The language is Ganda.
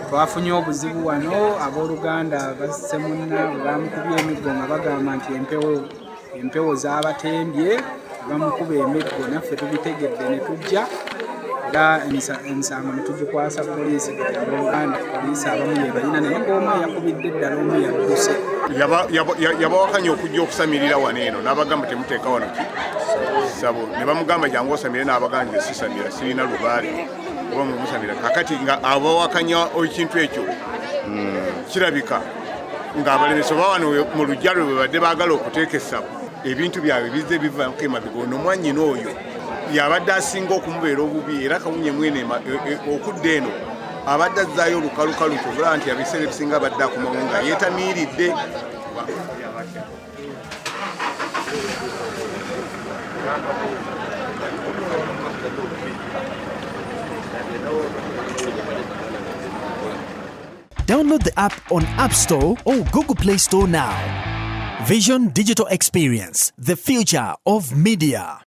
Twafunye obuzibu wano abooluganda basse munna bamukubye emiggo nga bagamba nti empewo z'abatembye bamukuba emiggo naffe tubitegedde ne tujja era emisango ne tugikwasa poliisi kati abooluganda poliisi abamu ye balina naye ng'omu yakubidde eddala omu yadduse yabawakanya okujja okusamirira wano eno n'abagamba temuteeka wano sabo ne bamugamba jangu osamire n'abagamba sisamira sirina lubaale oba mumusamira kakati nga abawakanya ekintu ekyo kirabika ng'abalemesi oba wano mu lujja lwe badde baagala okuteeka essabo ebintu byabwe bizze bivaako emabega ono mwannyina oyo yabadde asinga okumubeera obubi era kawunye mwene okudda eno abadde azzaayo olukalukalu kyobula nti ebiseera ebisinga abadde akomawo nga yeetamiiridde. Download the app on App Store or Google Play Store now. Vision Digital Experience, the future of media.